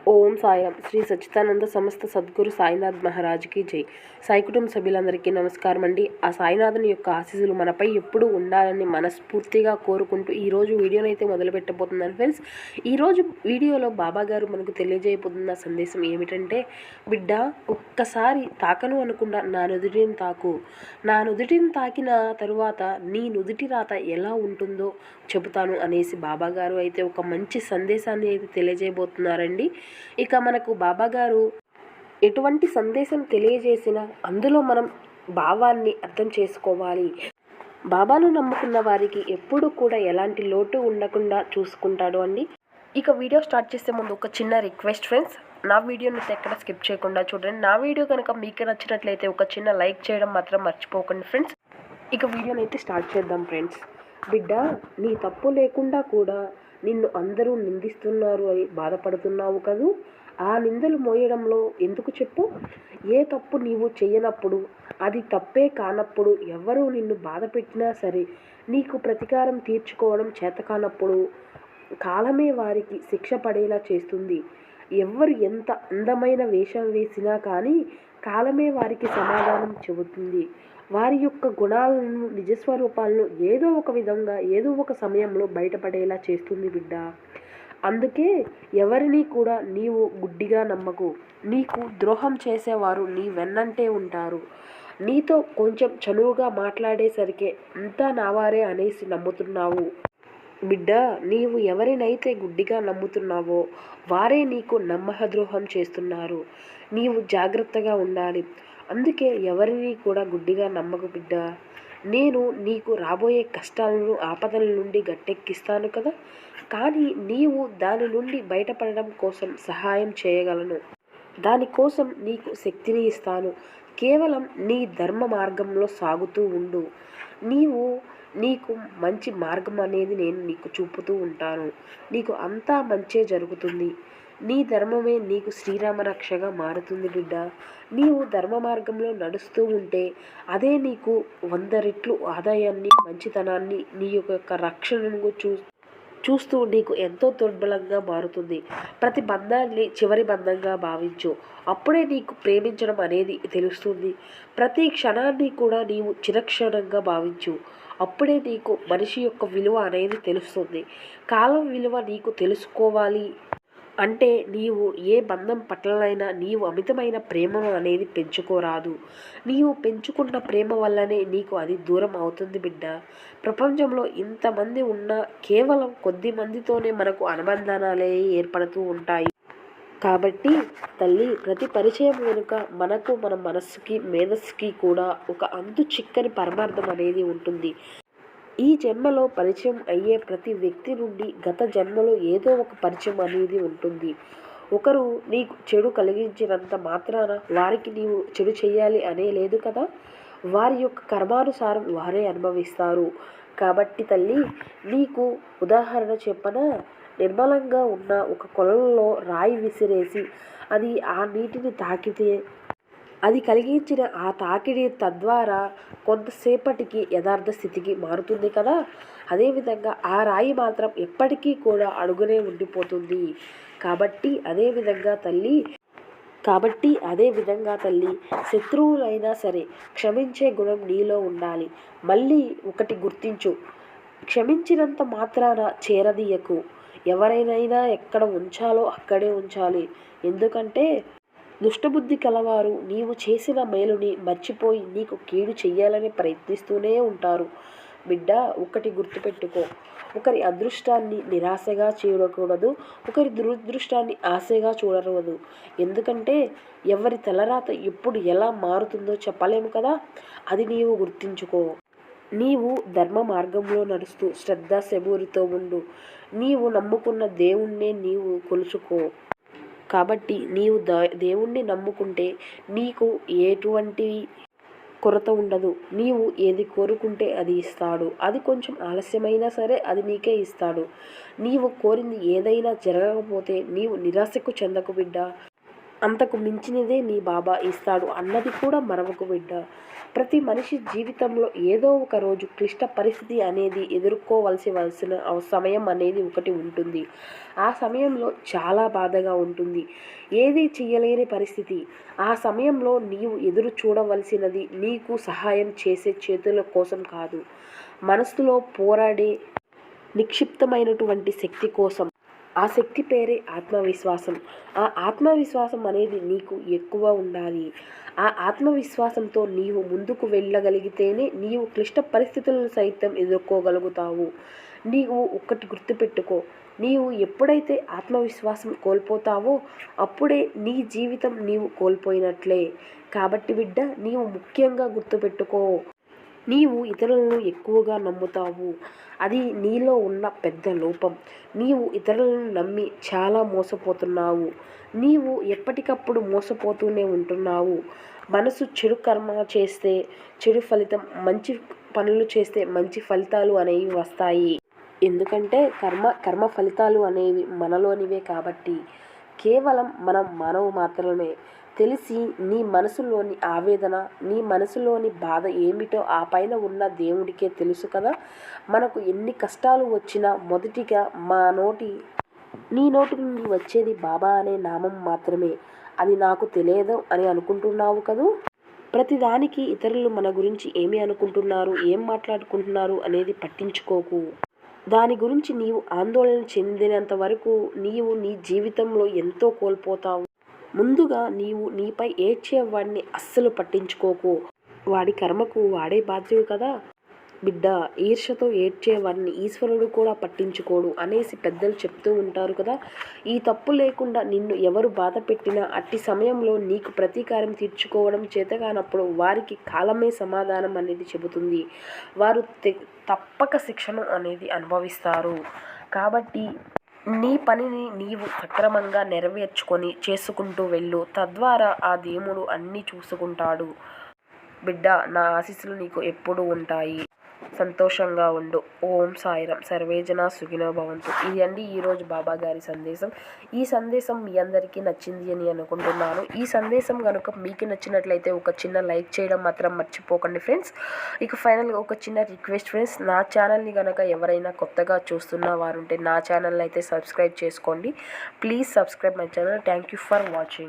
ఓం సాయిరాం. శ్రీ సచ్చిదానంద సమస్త సద్గురు సాయినాథ్ మహారాజ్కి జై. సాయి కుటుంబ సభ్యులందరికీ నమస్కారం అండి. ఆ సాయినాథుని యొక్క ఆశీస్సులు మనపై ఎప్పుడూ ఉండాలని మనస్ఫూర్తిగా కోరుకుంటూ ఈరోజు వీడియోని అయితే మొదలు పెట్టబోతున్నాను ఫ్రెండ్స్. ఈరోజు వీడియోలో బాబా గారు మనకు తెలియజేయబోతున్న సందేశం ఏమిటంటే, బిడ్డ ఒక్కసారి తాకను అనకుండా నా నుదుటిని తాకు. నా నుదుటిని తాకిన తరువాత నీ నుదుటి రాత ఎలా ఉంటుందో చెబుతాను అనేసి బాబా గారు అయితే ఒక మంచి సందేశాన్ని అయితే తెలియజేయబోతున్నారండి. ఇక మనకు బాబాగారు ఎటువంటి సందేశం తెలియజేసినా అందులో మనం భావాన్ని అర్థం చేసుకోవాలి. బాబాను నమ్ముకున్న వారికి ఎప్పుడు కూడా ఎలాంటి లోటు ఉండకుండా చూసుకుంటాడు అండి. ఇక వీడియో స్టార్ట్ చేసే ముందు ఒక చిన్న రిక్వెస్ట్ ఫ్రెండ్స్, నా వీడియోని ఎక్కడ స్కిప్ చేయకుండా చూడండి. నా వీడియో కనుక మీకు నచ్చినట్లయితే ఒక చిన్న లైక్ చేయడం మాత్రం మర్చిపోకండి ఫ్రెండ్స్. ఇక వీడియోని అయితే స్టార్ట్ చేద్దాం ఫ్రెండ్స్. బిడ్డ, నీ తప్పు లేకుండా కూడా నిన్ను అందరూ నిందిస్తున్నారు అని బాధపడుతున్నావు కదూ. ఆ నిందలు మోయడంలో ఎందుకు చెప్పు? ఏ తప్పు నీవు చేయనప్పుడు, అది తప్పే కానప్పుడు, ఎవరు నిన్ను బాధ పెట్టినా సరే నీకు ప్రతీకారం తీర్చుకోవడం చేతకానప్పుడు కాలమే వారికి శిక్ష పడేలా చేస్తుంది. ఎవరు ఎంత అందమైన వేషం వేసినా కానీ కాలమే వారికి సమాధానం చెబుతుంది. వారి యొక్క గుణాలను, నిజస్వరూపాలను ఏదో ఒక విధంగా ఏదో ఒక సమయంలో బయటపడేలా చేస్తుంది బిడ్డ. అందుకే ఎవరిని కూడా నీవు గుడ్డిగా నమ్మకు. నీకు ద్రోహం చేసేవారు నీ వెన్నంటే ఉంటారు. నీతో కొంచెం చనువుగా మాట్లాడేసరికే అంతా నావారే అనేసి నమ్ముతున్నావు. బిడ్డ, నీవు ఎవరినైతే గుడ్డిగా నమ్ముతున్నావో వారే నీకు నమ్మకద్రోహం చేస్తున్నారు. నీవు జాగ్రత్తగా ఉండాలి. అందుకే ఎవరిని కూడా గుడ్డిగా నమ్మకు బిడ్డ. నేను నీకు రాబోయే కష్టాలను, ఆపదల నుండి గట్టెక్కిస్తాను కదా, కానీ నీవు దాని నుండి బయటపడడం కోసం సహాయం చేయగలను. దానికోసం నీకు శక్తిని ఇస్తాను. కేవలం నీ ధర్మ మార్గంలో సాగుతూ ఉండు. నీకు మంచి మార్గం అనేది నేను నీకు చూపుతూ ఉంటాను. నీకు అంతా మంచే జరుగుతుంది. నీ ధర్మమే నీకు శ్రీరామ రక్షగా మారుతుంది బిడ్డ. నీవు ధర్మ మార్గంలో నడుస్తూ ఉంటే అదే నీకు 100 రెట్లు ఆదాయాన్ని, మంచితనాన్ని, నీ యొక్క రక్షణను చూస్తూ నీకు ఎంతో దుర్బలంగా మారుతుంది. ప్రతి బంధాన్ని చివరి బంధంగా భావించు. అప్పుడే నీకు ప్రేమించడం అనేది తెలుస్తుంది. ప్రతి క్షణాన్ని కూడా నీవు చిరక్షణంగా భావించు. అప్పుడే నీకు మనిషి యొక్క విలువ అనేది తెలుస్తుంది. కాలం విలువ నీకు తెలుసుకోవాలి అంటే నీవు ఏ బంధం పట్లనైనా నీవు అమితమైన ప్రేమను అనేది పెంచుకోరాదు. నీవు పెంచుకున్న ప్రేమ వల్లనే నీకు అది దూరం అవుతుంది బిడ్డ. ప్రపంచంలో ఇంతమంది ఉన్నా కేవలం కొద్ది మందితోనే మనకు అనుబంధాలే ఏర్పడుతూ ఉంటాయి. కాబట్టి తల్లి, ప్రతి పరిచయం వెనుక మనకు, మన మనస్సుకి, మేధస్సుకి కూడా ఒక అంతు చిక్కని పరమార్థం అనేది ఉంటుంది. ఈ జన్మలో పరిచయం అయ్యే ప్రతి వ్యక్తి నుండి గత జన్మలో ఏదో ఒక పరిచయం అనేది ఉంటుంది. ఒకరు నీకు చెడు కలిగించినంత మాత్రాన వారికి నీవు చెడు చేయాలి అనే లేదు కదా. వారి యొక్క కర్మానుసారం వారే అనుభవిస్తారు. కాబట్టి తల్లి, నీకు ఉదాహరణ చెప్పన, నిర్మలంగా ఉన్న ఒక కొలంలో రాయి విసిరేసి అది ఆ నీటిని తాకితే అది కలిగించిన ఆ తాకిడి తద్వారా కొంతసేపటికి యథార్థ స్థితికి మారుతుంది కదా. అదేవిధంగా ఆ రాయి మాత్రం ఎప్పటికీ కూడా అడుగునే ఉండిపోతుంది. కాబట్టి అదే విధంగా తల్లి, శత్రువులైనా సరే క్షమించే గుణం నీలో ఉండాలి. మళ్ళీ ఒకటి గుర్తించు, క్షమించినంత మాత్రాన చేరదీయకు. ఎవరైనా ఎక్కడ ఉంచాలో అక్కడే ఉంచాలి. ఎందుకంటే దుష్టబుద్ధి కలవారు నీవు చేసిన మేలుని మర్చిపోయి నీకు కీడు చెయ్యాలని ప్రయత్నిస్తూనే ఉంటారు. బిడ్డ, ఒకటి గుర్తుపెట్టుకో, ఒకరి అదృష్టాన్ని నిరాశగా చూడకూడదు, ఒకరి దురదృష్టాన్ని ఆశగా చూడకూడదు. ఎందుకంటే ఎవరి తలరాత ఎప్పుడు ఎలా మారుతుందో చెప్పలేము కదా. అది నీవు గుర్తించుకో. నీవు ధర్మ మార్గంలో నడుస్తూ శ్రద్ధాశబూరితో ఉండు. నీవు నమ్ముకున్న దేవుణ్ణే నీవు కొలుచుకో. కాబట్టి నీవు దేవుణ్ణి నమ్ముకుంటే నీకు ఎటువంటి కొరత ఉండదు. నీవు ఏది కోరుకుంటే అది ఇస్తాడు. అది కొంచెం ఆలస్యమైనా సరే అది నీకే ఇస్తాడు. నీవు కోరింది ఏదైనా జరగకపోతే నీవు నిరాశకు చెందకు బిడ్డ. అంతకు మించినదే నీ బాబా ఇస్తాడు అన్నది కూడా మరవకు బిడ్డ. ప్రతి మనిషి జీవితంలో ఏదో ఒక రోజు క్లిష్ట పరిస్థితి అనేది ఎదుర్కోవలసిన సమయం అనేది ఒకటి ఉంటుంది. ఆ సమయంలో చాలా బాధగా ఉంటుంది. ఏదీ చెయ్యలేని పరిస్థితి. ఆ సమయంలో నీవు ఎదురు చూడవలసినది నీకు సహాయం చేసే చేతుల కోసం కాదు, మనసులో పోరాడే నిక్షిప్తమైనటువంటి శక్తి కోసం. ఆ శక్తి పేరే ఆత్మవిశ్వాసం. ఆ ఆత్మవిశ్వాసం అనేది నీకు ఎక్కువ ఉండాలి. ఆ ఆత్మవిశ్వాసంతో నీవు ముందుకు వెళ్ళగలిగితేనే నీవు క్లిష్ట పరిస్థితులను సైతం ఎదుర్కోగలుగుతావు. నీవు ఒక్కటి గుర్తుపెట్టుకో, నీవు ఎప్పుడైతే ఆత్మవిశ్వాసం కోల్పోతావో అప్పుడే నీ జీవితం నీవు కోల్పోయినట్లే. కాబట్టి బిడ్డ, నీవు ముఖ్యంగా గుర్తుపెట్టుకో, నీవు ఇతరులను ఎక్కువగా నమ్ముతావు. అది నీలో ఉన్న పెద్ద లోపం. నీవు ఇతరులను నమ్మి చాలా మోసపోతున్నావు. నీవు ఎప్పటికప్పుడు మోసపోతూనే ఉంటున్నావు. మనసు చెడు కర్మ చేస్తే చెడు ఫలితం, మంచి పనులు చేస్తే మంచి ఫలితాలు అనేవి వస్తాయి. ఎందుకంటే కర్మ ఫలితాలు అనేవి మనలోనివే కాబట్టి. కేవలం మనం మానవు మాత్రమే. తెలిసి నీ మనసులోని ఆవేదన, నీ మనసులోని బాధ ఏమిటో ఆ పైన ఉన్న దేవుడికే తెలుసు కదా. మనకు ఎన్ని కష్టాలు వచ్చినా మొదటిగా నీ నోటి నుండి వచ్చేది బాబా అనే నామం మాత్రమే. అది నాకు తెలియదు అని అనుకుంటున్నావు కదూ. ప్రతిదానికి ఇతరులు మన గురించి ఏమి అనుకుంటున్నారు, ఏం మాట్లాడుకుంటున్నారు అనేది పట్టించుకోకు. దాని గురించి నీవు ఆందోళన చెందినంత వరకు నీవు నీ జీవితంలో ఎంతో కోల్పోతావు. ముందుగా నీవు నీపై ఏడ్చేవాడిని అస్సలు పట్టించుకోకు. వాడి కర్మకు వాడే బాధ్యుడు కదా బిడ్డ. ఈర్ష్యతో ఏడ్చేవాడిని ఈశ్వరుడు కూడా పట్టించుకోడు అనేసి పెద్దలు చెప్తూ ఉంటారు కదా. ఈ తప్పు లేకుండా నిన్ను ఎవరు బాధ పెట్టినా అట్టి సమయంలో నీకు ప్రతీకారం తీర్చుకోవడం చేతకానప్పుడు వారికి కాలమే సమాధానం అనేది చెబుతుంది. వారు తప్పక శిక్షను అనేది అనుభవిస్తారు. కాబట్టి నీ పనిని నీవు సక్రమంగా చేసుకుంటూ వెళ్ళు. తద్వారా ఆ దేవుడు అన్నీ చూసుకుంటాడు. బిడ్డ, నా ఆశీస్సులు నీకు ఎప్పుడూ ఉంటాయి. సంతోషంగా ఉండు. ఓం సాయిరాం. సర్వేజన సుఖినో భవంతు. ఇది అండి ఈరోజు బాబా గారి సందేశం. ఈ సందేశం మీ అందరికీ నచ్చింది అని అనుకుంటున్నాను. ఈ సందేశం కనుక మీకు నచ్చినట్లయితే ఒక చిన్న లైక్ చేయడం మాత్రం మర్చిపోకండి ఫ్రెండ్స్. ఇక ఫైనల్గా ఒక చిన్న రిక్వెస్ట్ ఫ్రెండ్స్, నా ఛానల్ని కనుక ఎవరైనా కొత్తగా చూస్తున్న వారుంటే నా ఛానల్ని అయితే సబ్స్క్రైబ్ చేసుకోండి. Please subscribe my channel. Thank you for watching.